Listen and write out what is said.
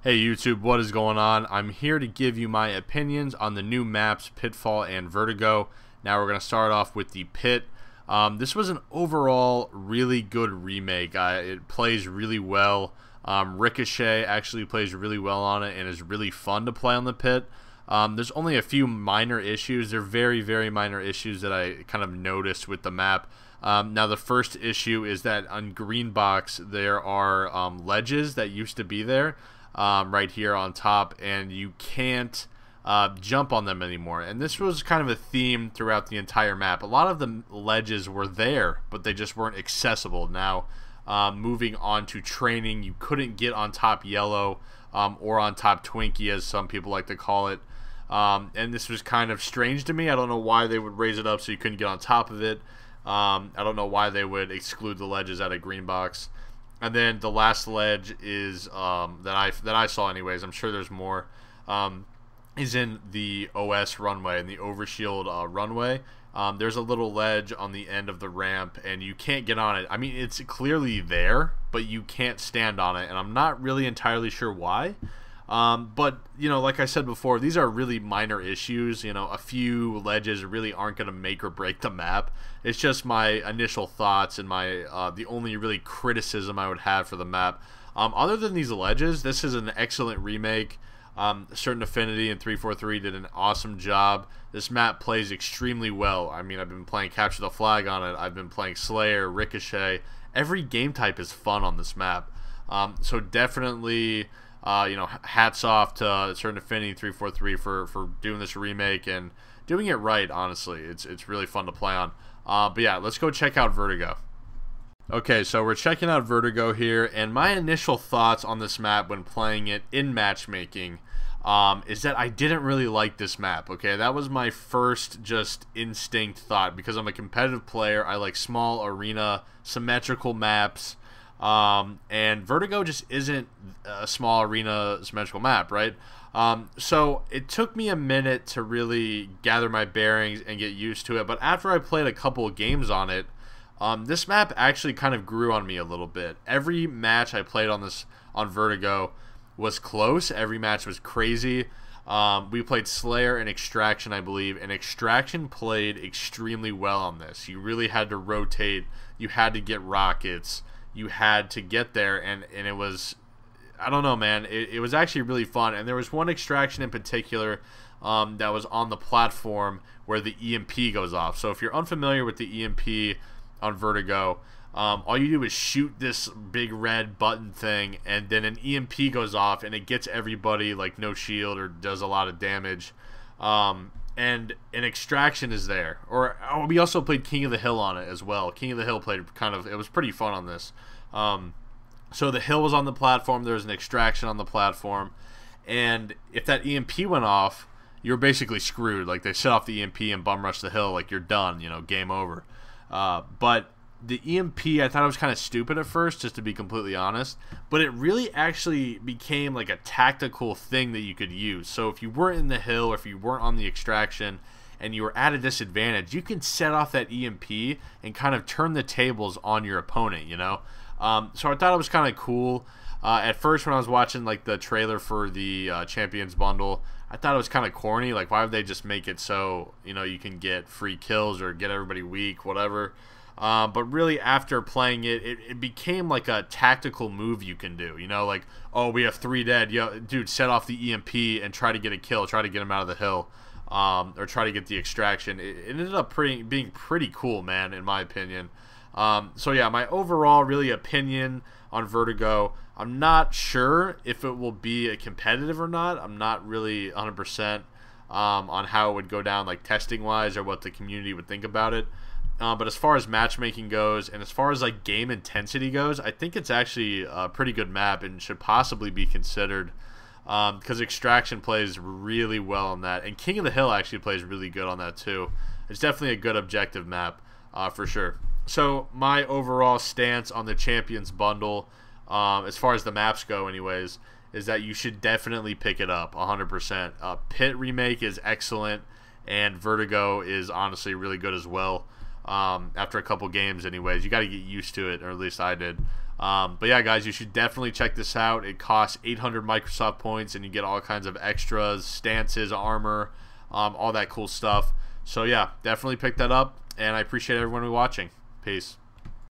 Hey YouTube, what is going on? I'm here to give you my opinions on the new maps Pitfall and Vertigo. Now we're going to start off with the Pit. This was an overall really good remake. It plays really well. Ricochet actually plays really well on it and is really fun to play on the Pit. There's only a few minor issues. They're very, very minor issues that I kind of noticed with the map. Now the first issue is that on Green Box there are ledges that used to be there. Right here on top, and you can't jump on them anymore. And this was kind of a theme throughout the entire map. A lot of the ledges were there, but they just weren't accessible. Now, moving on to training, you couldn't get on top Yellow or on top Twinkie, as some people like to call it. And this was kind of strange to me. I don't know why they would raise it up so you couldn't get on top of it. I don't know why they would exclude the ledges out of Green Box. And then the last ledge is that I saw anyways. I'm sure there's more. Is in the OS runway, in the overshield runway. There's a little ledge on the end of the ramp, and you can't get on it. I mean, it's clearly there, but you can't stand on it, and I'm not really entirely sure why. But you know, like I said before, these are really minor issues. You know, a few ledges really aren't going to make or break the map. It's just my initial thoughts and my the only really criticism I would have for the map. Other than these ledges, this is an excellent remake. Certain Affinity and 343 did an awesome job. This map plays extremely well. I mean, I've been playing Capture the Flag on it. I've been playing Slayer, Ricochet. Every game type is fun on this map. So definitely. You know, hats off to Certain Affinity 343 for doing this remake and doing it right. Honestly, it's really fun to play on. But yeah, let's go check out Vertigo. Okay, so we're checking out Vertigo here, and my initial thoughts on this map when playing it in matchmaking is that I didn't really like this map. Okay, that was my first just instinct thought, because I'm a competitive player. I like small arena symmetrical maps. And Vertigo just isn't a small arena symmetrical map, right? So it took me a minute to really gather my bearings and get used to it, but after I played a couple of games on it, this map actually kind of grew on me a little bit. Every match I played on Vertigo was close. Every match was crazy. We played Slayer and Extraction, I believe, and Extraction played extremely well on this. You really had to rotate. You had to get rockets. You had to get there, and it was, I don't know, man, it was actually really fun. And there was one Extraction in particular that was on the platform where the EMP goes off. So if you're unfamiliar with the EMP on Vertigo, all you do is shoot this big red button thing, and then an EMP goes off, and it gets everybody like no shield or does a lot of damage. And an Extraction is there. Or we also played King of the Hill on it as well. King of the Hill played it was pretty fun on this. So the Hill was on the platform, there was an Extraction on the platform, and if that EMP went off, you're basically screwed. Like, they set off the EMP and bum rush the Hill, like you're done, you know, game over. But the EMP, I thought it was kind of stupid at first, just to be completely honest, but it really actually became like a tactical thing that you could use. So if you weren't in the Hill, or if you weren't on the Extraction, and you were at a disadvantage, you can set off that EMP and kind of turn the tables on your opponent, you know? So I thought it was kind of cool. At first, when I was watching like the trailer for the Champions Bundle, I thought it was kind of corny. Like, why would they just make it so, you know, you can get free kills or get everybody weak, whatever. But really, after playing it, it became like a tactical move you can do. You know, like, oh, we have 3 dead. Yo, dude, set off the EMP and try to get a kill. Try to get him out of the Hill. Or try to get the Extraction. It ended up being pretty cool, man, in my opinion. So yeah, my overall really opinion on Vertigo, I'm not sure if it will be a competitive or not. I'm not really 100% on how it would go down, like testing wise, or what the community would think about it. But as far as matchmaking goes, and as far as like game intensity goes, I think it's actually a pretty good map and should possibly be considered, because Extraction plays really well on that, and King of the Hill actually plays really good on that too. It's definitely a good objective map, for sure. So my overall stance on the Champions Bundle, as far as the maps go anyways, is that you should definitely pick it up 100%. Pit Remake is excellent, and Vertigo is honestly really good as well. After a couple games anyways, you got to get used to it, or at least I did. But yeah, guys, you should definitely check this out. It costs 800 Microsoft points, and you get all kinds of extras, stances, armor, all that cool stuff. So yeah, definitely pick that up, and I appreciate everyone watching. Peace.